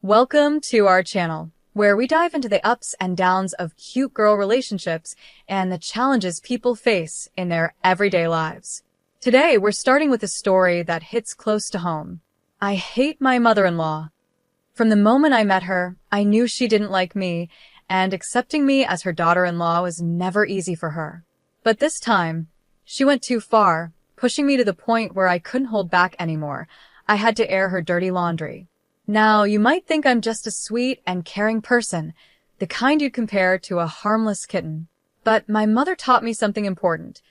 Welcome to our channel, where we dive into the ups and downs of cute girl relationships and the challenges people face in their everyday lives. Today, we're starting with a story that hits close to home. I hate my mother-in-law. From the moment I met her, I knew she didn't like me, and accepting me as her daughter-in-law was never easy for her. But this time, she went too far, pushing me to the point where I couldn't hold back anymore. I had to air her dirty laundry. Now, you might think I'm just a sweet and caring person, the kind you'd compare to a harmless kitten. But my mother taught me something important.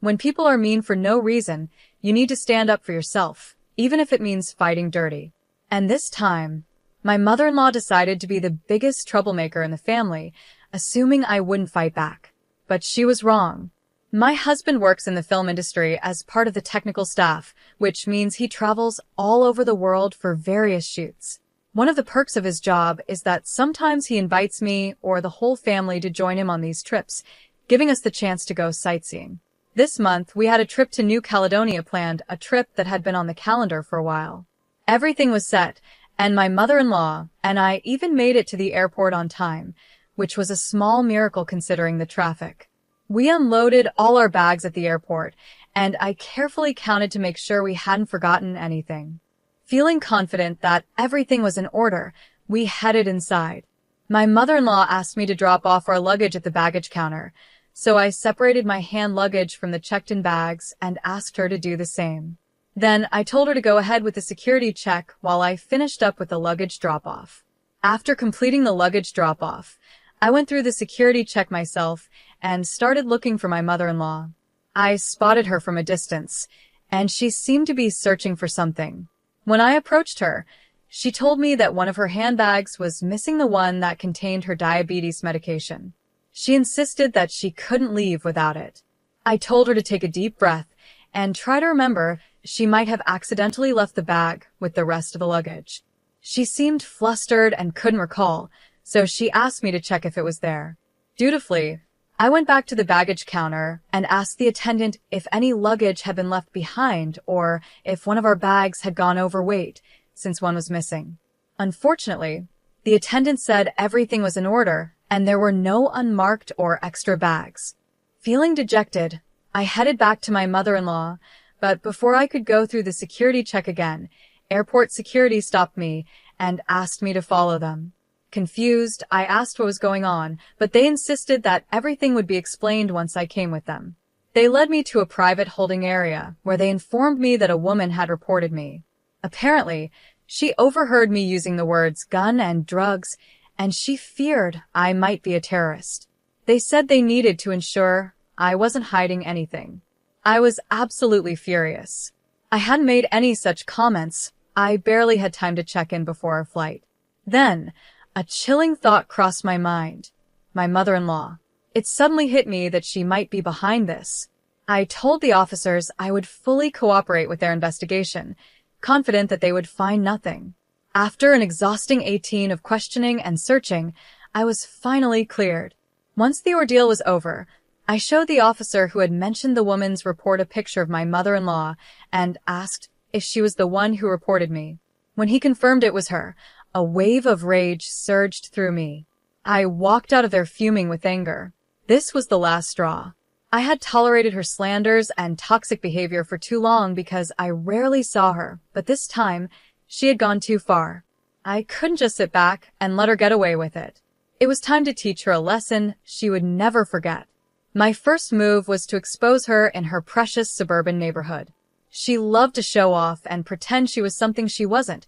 When people are mean for no reason, you need to stand up for yourself, even if it means fighting dirty. And this time, my mother-in-law decided to be the biggest troublemaker in the family, assuming I wouldn't fight back. But she was wrong. My husband works in the film industry as part of the technical staff, which means he travels all over the world for various shoots. One of the perks of his job is that sometimes he invites me or the whole family to join him on these trips, giving us the chance to go sightseeing. This month, we had a trip to New Caledonia planned, a trip that had been on the calendar for a while. Everything was set, and my mother-in-law and I even made it to the airport on time, which was a small miracle considering the traffic. We unloaded all our bags at the airport, and I carefully counted to make sure we hadn't forgotten anything. Feeling confident that everything was in order, we headed inside. My mother-in-law asked me to drop off our luggage at the baggage counter, so I separated my hand luggage from the checked-in bags and asked her to do the same. Then I told her to go ahead with the security check while I finished up with the luggage drop-off. After completing the luggage drop-off, I went through the security check myself and started looking for my mother-in-law. I spotted her from a distance, and she seemed to be searching for something. When I approached her, she told me that one of her handbags was missing, the one that contained her diabetes medication. She insisted that she couldn't leave without it. I told her to take a deep breath and try to remember she might have accidentally left the bag with the rest of the luggage. She seemed flustered and couldn't recall, so she asked me to check if it was there. Dutifully, I went back to the baggage counter and asked the attendant if any luggage had been left behind or if one of our bags had gone overweight, since one was missing. Unfortunately, the attendant said everything was in order and there were no unmarked or extra bags. Feeling dejected, I headed back to my mother-in-law, but before I could go through the security check again, airport security stopped me and asked me to follow them. Confused, I asked what was going on, but they insisted that everything would be explained once I came with them. They led me to a private holding area, where they informed me that a woman had reported me. Apparently, she overheard me using the words gun and drugs, and she feared I might be a terrorist. They said they needed to ensure I wasn't hiding anything. I was absolutely furious. I hadn't made any such comments. I barely had time to check in before our flight. Then, a chilling thought crossed my mind. My mother-in-law. It suddenly hit me that she might be behind this. I told the officers I would fully cooperate with their investigation, confident that they would find nothing. After an exhausting 18 of questioning and searching, I was finally cleared. Once the ordeal was over, I showed the officer who had mentioned the woman's report a picture of my mother-in-law and asked if she was the one who reported me. When he confirmed it was her, a wave of rage surged through me. I walked out of there fuming with anger. This was the last straw. I had tolerated her slanders and toxic behavior for too long because I rarely saw her, but this time, she had gone too far. I couldn't just sit back and let her get away with it. It was time to teach her a lesson she would never forget. My first move was to expose her in her precious suburban neighborhood. She loved to show off and pretend she was something she wasn't,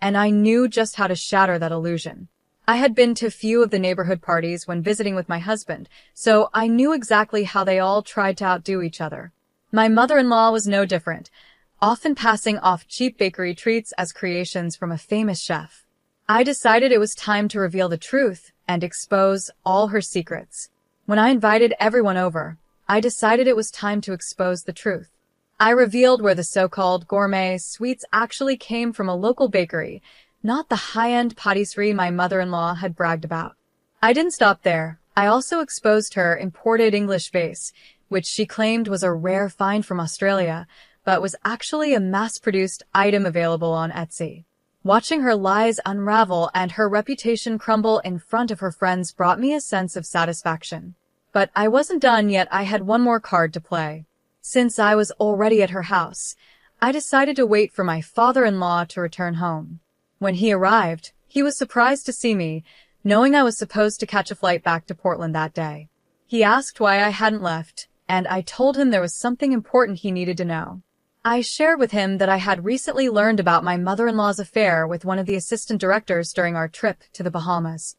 and I knew just how to shatter that illusion. I had been to few of the neighborhood parties when visiting with my husband, so I knew exactly how they all tried to outdo each other. My mother-in-law was no different, often passing off cheap bakery treats as creations from a famous chef. I decided it was time to reveal the truth and expose all her secrets. When I invited everyone over, I decided it was time to expose the truth. I revealed where the so-called gourmet sweets actually came from, a local bakery, not the high-end pâtisserie my mother-in-law had bragged about. I didn't stop there. I also exposed her imported English vase, which she claimed was a rare find from Australia, but was actually a mass-produced item available on Etsy. Watching her lies unravel and her reputation crumble in front of her friends brought me a sense of satisfaction. But I wasn't done yet. I had one more card to play. Since I was already at her house, I decided to wait for my father-in-law to return home. When he arrived, he was surprised to see me, knowing I was supposed to catch a flight back to Portland that day. He asked why I hadn't left, and I told him there was something important he needed to know. I shared with him that I had recently learned about my mother-in-law's affair with one of the assistant directors during our trip to the Bahamas.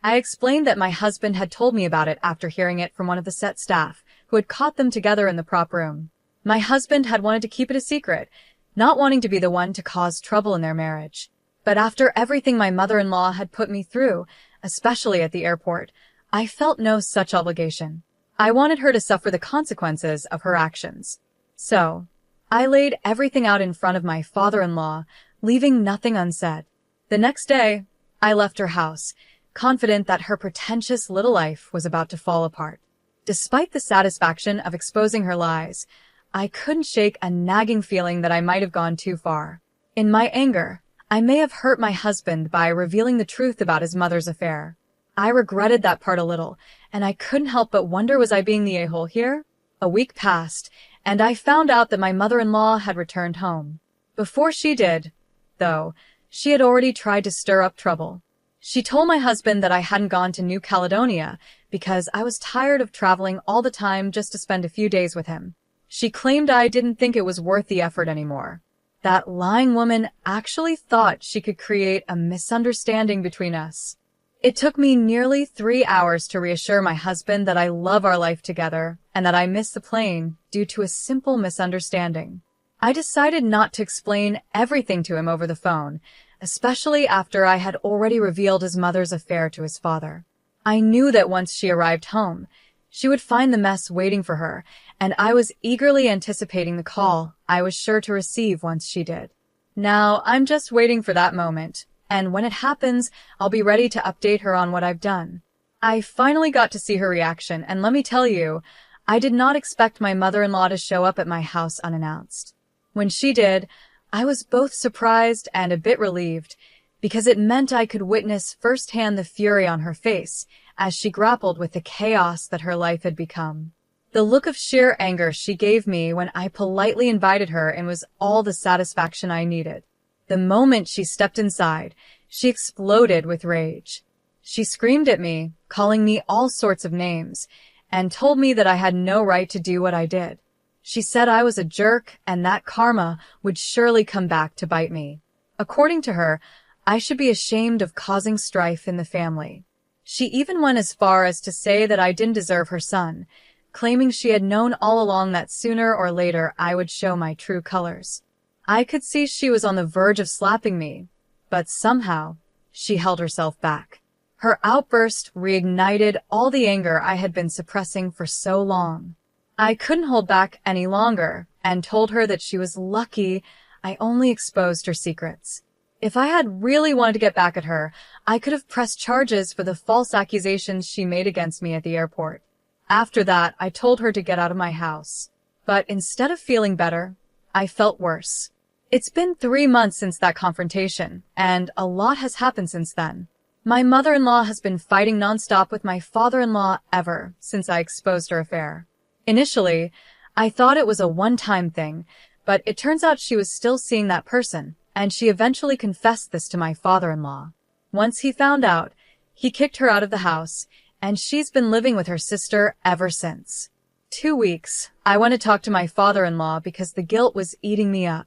I explained that my husband had told me about it after hearing it from one of the set staff, who had caught them together in the prop room. My husband had wanted to keep it a secret, not wanting to be the one to cause trouble in their marriage. But after everything my mother-in-law had put me through, especially at the airport, I felt no such obligation. I wanted her to suffer the consequences of her actions. So, I laid everything out in front of my father-in-law, leaving nothing unsaid. The next day, I left her house, confident that her pretentious little life was about to fall apart. Despite the satisfaction of exposing her lies, I couldn't shake a nagging feeling that I might have gone too far. In my anger, I may have hurt my husband by revealing the truth about his mother's affair. I regretted that part a little, and I couldn't help but wonder, was I being the a-hole here? A week passed, and I found out that my mother-in-law had returned home. Before she did, though, she had already tried to stir up trouble. She told my husband that I hadn't gone to New Caledonia because I was tired of traveling all the time just to spend a few days with him. She claimed I didn't think it was worth the effort anymore. That lying woman actually thought she could create a misunderstanding between us. It took me nearly 3 hours to reassure my husband that I love our life together and that I missed the plane due to a simple misunderstanding. I decided not to explain everything to him over the phone, especially after I had already revealed his mother's affair to his father. I knew that once she arrived home, she would find the mess waiting for her, and I was eagerly anticipating the call I was sure to receive once she did. Now, I'm just waiting for that moment, and when it happens, I'll be ready to update her on what I've done. I finally got to see her reaction, and let me tell you, I did not expect my mother-in-law to show up at my house unannounced. When she did, I was both surprised and a bit relieved, because it meant I could witness firsthand the fury on her face as she grappled with the chaos that her life had become. The look of sheer anger she gave me when I politely invited her in was all the satisfaction I needed. The moment she stepped inside, she exploded with rage. She screamed at me, calling me all sorts of names, and told me that I had no right to do what I did. She said I was a jerk and that karma would surely come back to bite me. According to her, I should be ashamed of causing strife in the family. She even went as far as to say that I didn't deserve her son, claiming she had known all along that sooner or later I would show my true colors. I could see she was on the verge of slapping me, but somehow she held herself back. Her outburst reignited all the anger I had been suppressing for so long. I couldn't hold back any longer and told her that she was lucky I only exposed her secrets. If I had really wanted to get back at her, I could have pressed charges for the false accusations she made against me at the airport. After that, I told her to get out of my house. But instead of feeling better, I felt worse. It's been 3 months since that confrontation, and a lot has happened since then. My mother-in-law has been fighting nonstop with my father-in-law ever since I exposed her affair. Initially, I thought it was a one-time thing, but it turns out she was still seeing that person, and she eventually confessed this to my father-in-law. Once he found out, he kicked her out of the house, and she's been living with her sister ever since. 2 weeks, I went to talk to my father-in-law because the guilt was eating me up.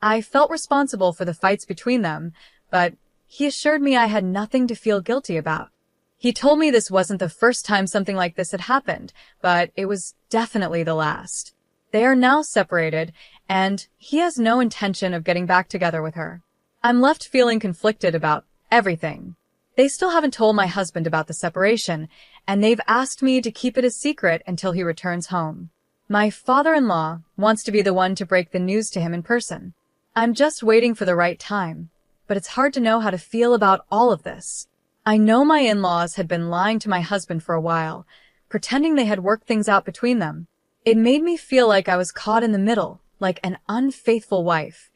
I felt responsible for the fights between them, but he assured me I had nothing to feel guilty about. He told me this wasn't the first time something like this had happened, but it was definitely the last. They are now separated, and he has no intention of getting back together with her. I'm left feeling conflicted about everything. They still haven't told my husband about the separation, and they've asked me to keep it a secret until he returns home. My father-in-law wants to be the one to break the news to him in person. I'm just waiting for the right time, but it's hard to know how to feel about all of this. I know my in-laws had been lying to my husband for a while, pretending they had worked things out between them. It made me feel like I was caught in the middle, like an unfaithful wife.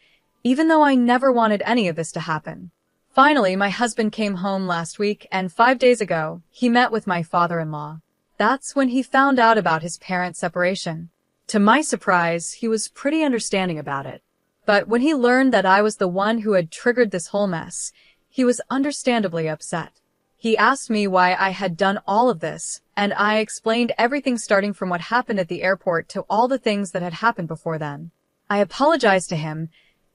even though I never wanted any of this to happen. Finally, my husband came home last week, and 5 days ago, he met with my father-in-law. That's when he found out about his parents' separation. To my surprise, he was pretty understanding about it. But when he learned that I was the one who had triggered this whole mess, he was understandably upset. He asked me why I had done all of this, and I explained everything starting from what happened at the airport to all the things that had happened before then. I apologized to him,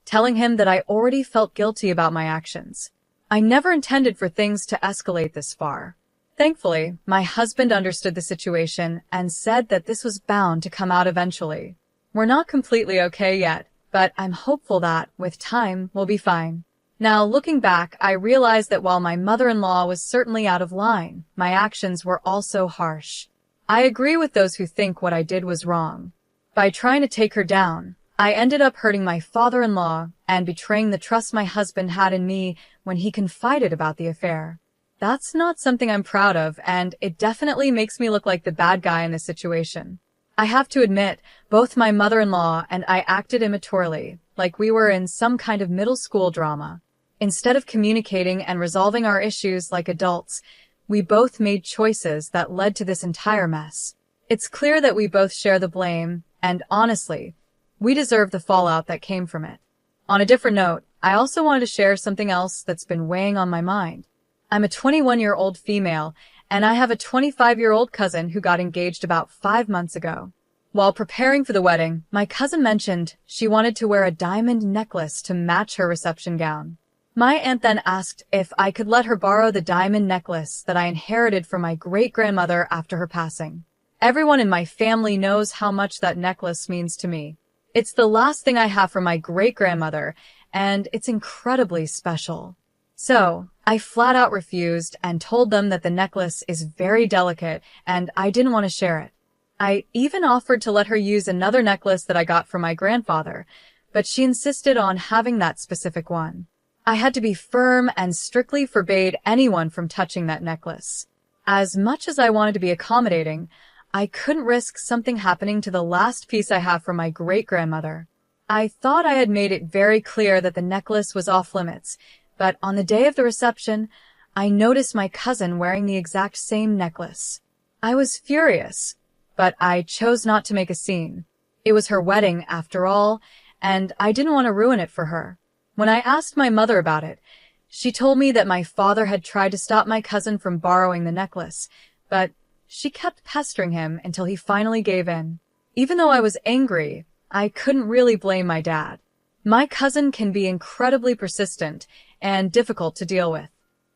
telling him that I already felt guilty about my actions. I never intended for things to escalate this far. Thankfully, my husband understood the situation and said that this was bound to come out eventually. We're not completely okay yet, but I'm hopeful that, with time, we'll be fine. Now, looking back, I realized that while my mother-in-law was certainly out of line, my actions were also harsh. I agree with those who think what I did was wrong. By trying to take her down, I ended up hurting my father-in-law and betraying the trust my husband had in me when he confided about the affair. That's not something I'm proud of, and it definitely makes me look like the bad guy in this situation. I have to admit, both my mother-in-law and I acted immaturely, like we were in some kind of middle school drama. Instead of communicating and resolving our issues like adults, we both made choices that led to this entire mess. It's clear that we both share the blame, and honestly, we deserve the fallout that came from it. On a different note, I also wanted to share something else that's been weighing on my mind. I'm a 21-year-old female, and I have a 25-year-old cousin who got engaged about 5 months ago. While preparing for the wedding, my cousin mentioned she wanted to wear a diamond necklace to match her reception gown. My aunt then asked if I could let her borrow the diamond necklace that I inherited from my great-grandmother after her passing. Everyone in my family knows how much that necklace means to me. It's the last thing I have from my great-grandmother, and it's incredibly special. So, I flat out refused and told them that the necklace is very delicate and I didn't want to share it. I even offered to let her use another necklace that I got from my grandfather, but she insisted on having that specific one. I had to be firm and strictly forbade anyone from touching that necklace. As much as I wanted to be accommodating, I couldn't risk something happening to the last piece I have from my great-grandmother. I thought I had made it very clear that the necklace was off limits, but on the day of the reception, I noticed my cousin wearing the exact same necklace. I was furious, but I chose not to make a scene. It was her wedding, after all, and I didn't want to ruin it for her. When I asked my mother about it, she told me that my father had tried to stop my cousin from borrowing the necklace, but she kept pestering him until he finally gave in. Even though I was angry, I couldn't really blame my dad. My cousin can be incredibly persistent and difficult to deal with.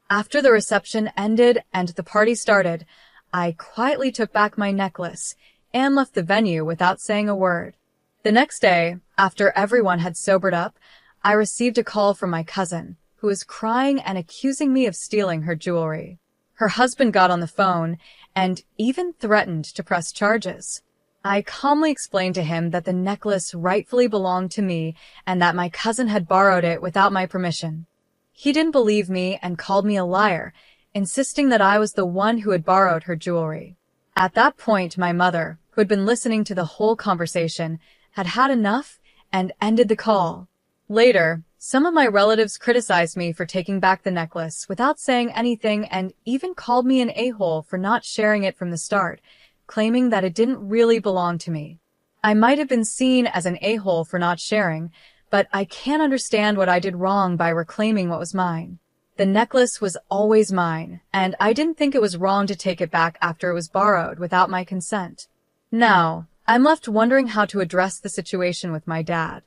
After the reception ended and the party started, I quietly took back my necklace and left the venue without saying a word. The next day, after everyone had sobered up, I received a call from my cousin, who was crying and accusing me of stealing her jewelry. Her husband got on the phone and even threatened to press charges. I calmly explained to him that the necklace rightfully belonged to me and that my cousin had borrowed it without my permission. He didn't believe me and called me a liar, insisting that I was the one who had borrowed her jewelry. At that point, my mother, who had been listening to the whole conversation, had had enough and ended the call. Later, some of my relatives criticized me for taking back the necklace without saying anything and even called me an a-hole for not sharing it from the start, claiming that it didn't really belong to me. I might have been seen as an a-hole for not sharing, but I can't understand what I did wrong by reclaiming what was mine. The necklace was always mine, and I didn't think it was wrong to take it back after it was borrowed without my consent. Now, I'm left wondering how to address the situation with my dad.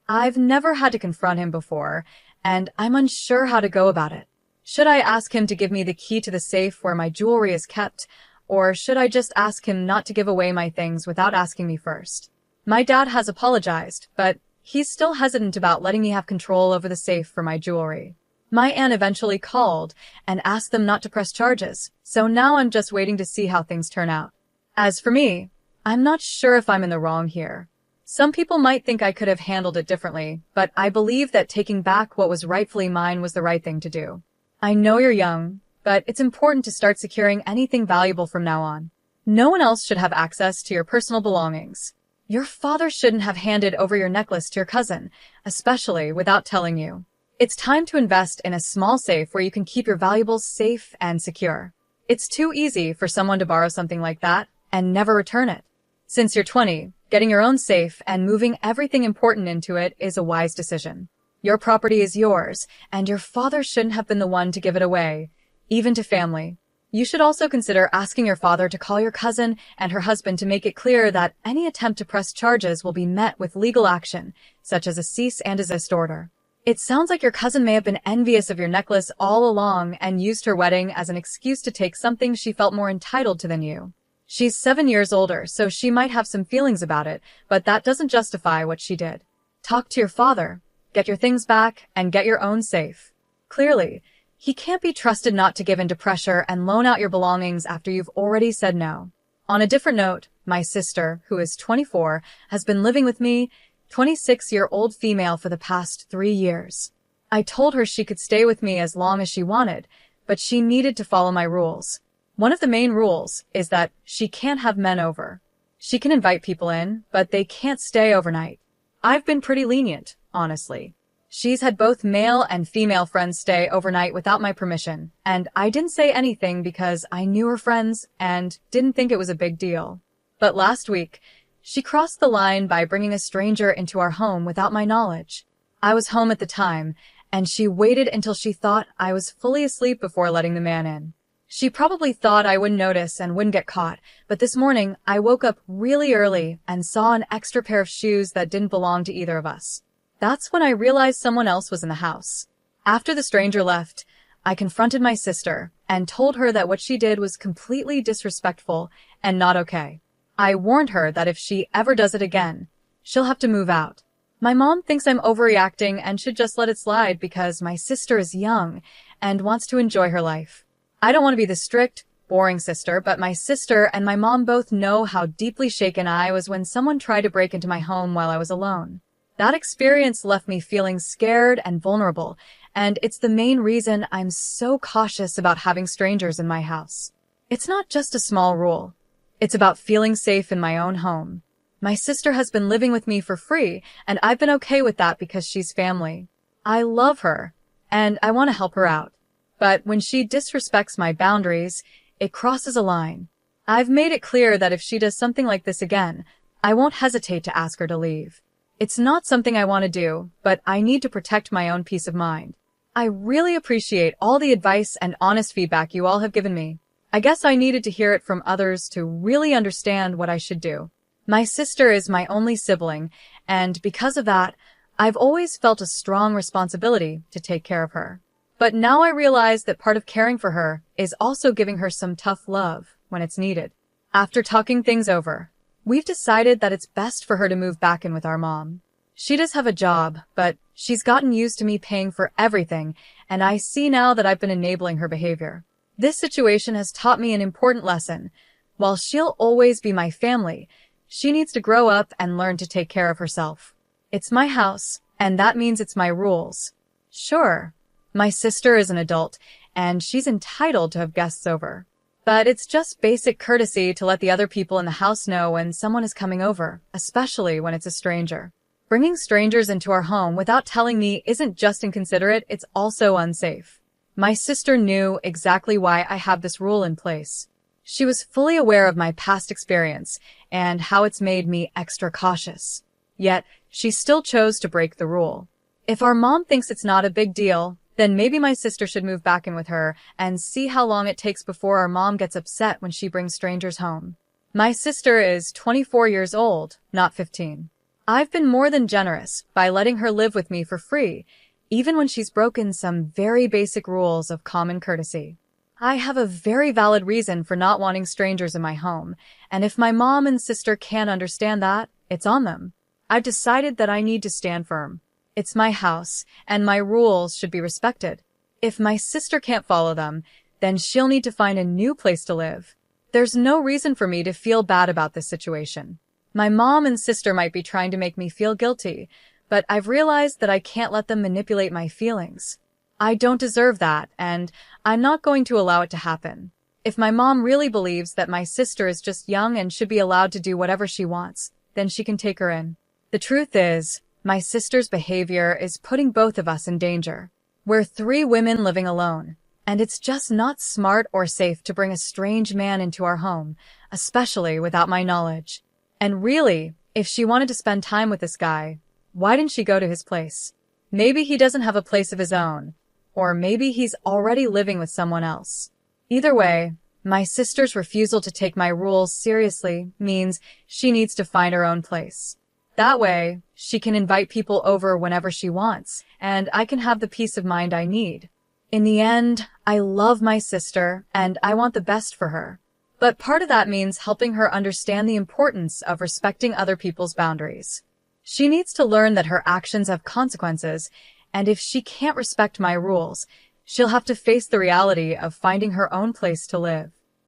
I've never had to confront him before, and I'm unsure how to go about it. Should I ask him to give me the key to the safe where my jewelry is kept, or should I just ask him not to give away my things without asking me first? My dad has apologized, but he's still hesitant about letting me have control over the safe for my jewelry. My aunt eventually called and asked them not to press charges, so now I'm just waiting to see how things turn out. As for me, I'm not sure if I'm in the wrong here. Some people might think I could have handled it differently, but I believe that taking back what was rightfully mine was the right thing to do. I know you're young, but it's important to start securing anything valuable from now on. No one else should have access to your personal belongings. Your father shouldn't have handed over your necklace to your cousin, especially without telling you. It's time to invest in a small safe where you can keep your valuables safe and secure. It's too easy for someone to borrow something like that and never return it. Since you're 20, getting your own safe and moving everything important into it is a wise decision. Your property is yours, and your father shouldn't have been the one to give it away, even to family. You should also consider asking your father to call your cousin and her husband to make it clear that any attempt to press charges will be met with legal action, such as a cease and desist order. It sounds like your cousin may have been envious of your necklace all along and used her wedding as an excuse to take something she felt more entitled to than you. She's 7 years older, so she might have some feelings about it, but that doesn't justify what she did. Talk to your father, get your things back, and get your own safe. Clearly, he can't be trusted not to give in to pressure and loan out your belongings after you've already said no. On a different note, my sister, who is 24, has been living with me, 26-year-old female, for the past 3 years. I told her she could stay with me as long as she wanted, but she needed to follow my rules. One of the main rules is that she can't have men over. She can invite people in, but they can't stay overnight. I've been pretty lenient, honestly. She's had both male and female friends stay overnight without my permission, and I didn't say anything because I knew her friends and didn't think it was a big deal. But last week, she crossed the line by bringing a stranger into our home without my knowledge. I was home at the time, and she waited until she thought I was fully asleep before letting the man in. She probably thought I wouldn't notice and wouldn't get caught, but this morning I woke up really early and saw an extra pair of shoes that didn't belong to either of us. That's when I realized someone else was in the house. After the stranger left, I confronted my sister and told her that what she did was completely disrespectful and not okay. I warned her that if she ever does it again, she'll have to move out. My mom thinks I'm overreacting and should just let it slide because my sister is young and wants to enjoy her life. I don't want to be the strict, boring sister, but my sister and my mom both know how deeply shaken I was when someone tried to break into my home while I was alone. That experience left me feeling scared and vulnerable, and it's the main reason I'm so cautious about having strangers in my house. It's not just a small rule. It's about feeling safe in my own home. My sister has been living with me for free, and I've been okay with that because she's family. I love her, and I want to help her out. But when she disrespects my boundaries, it crosses a line. I've made it clear that if she does something like this again, I won't hesitate to ask her to leave. It's not something I want to do, but I need to protect my own peace of mind. I really appreciate all the advice and honest feedback you all have given me. I guess I needed to hear it from others to really understand what I should do. My sister is my only sibling, and because of that, I've always felt a strong responsibility to take care of her. But now I realize that part of caring for her is also giving her some tough love when it's needed. After talking things over, we've decided that it's best for her to move back in with our mom. She does have a job, but she's gotten used to me paying for everything, and I see now that I've been enabling her behavior. This situation has taught me an important lesson. While she'll always be my family, she needs to grow up and learn to take care of herself. It's my house, and that means it's my rules. Sure, my sister is an adult, and she's entitled to have guests over. But it's just basic courtesy to let the other people in the house know when someone is coming over, especially when it's a stranger. Bringing strangers into our home without telling me isn't just inconsiderate, it's also unsafe. My sister knew exactly why I have this rule in place. She was fully aware of my past experience and how it's made me extra cautious. Yet, she still chose to break the rule. If our mom thinks it's not a big deal, then maybe my sister should move back in with her and see how long it takes before our mom gets upset when she brings strangers home. My sister is 24 years old, not 15. I've been more than generous by letting her live with me for free, even when she's broken some very basic rules of common courtesy. I have a very valid reason for not wanting strangers in my home, and if my mom and sister can't understand that, it's on them. I've decided that I need to stand firm. It's my house, and my rules should be respected. If my sister can't follow them, then she'll need to find a new place to live. There's no reason for me to feel bad about this situation. My mom and sister might be trying to make me feel guilty, but I've realized that I can't let them manipulate my feelings. I don't deserve that, and I'm not going to allow it to happen. If my mom really believes that my sister is just young and should be allowed to do whatever she wants, then she can take her in. The truth is, my sister's behavior is putting both of us in danger. We're 3 women living alone, and it's just not smart or safe to bring a strange man into our home, especially without my knowledge. And really, if she wanted to spend time with this guy, why didn't she go to his place? Maybe he doesn't have a place of his own, or maybe he's already living with someone else. Either way, my sister's refusal to take my rules seriously means she needs to find her own place. That way, she can invite people over whenever she wants, and I can have the peace of mind I need. In the end, I love my sister, and I want the best for her. But part of that means helping her understand the importance of respecting other people's boundaries. She needs to learn that her actions have consequences, and if she can't respect my rules, she'll have to face the reality of finding her own place to live.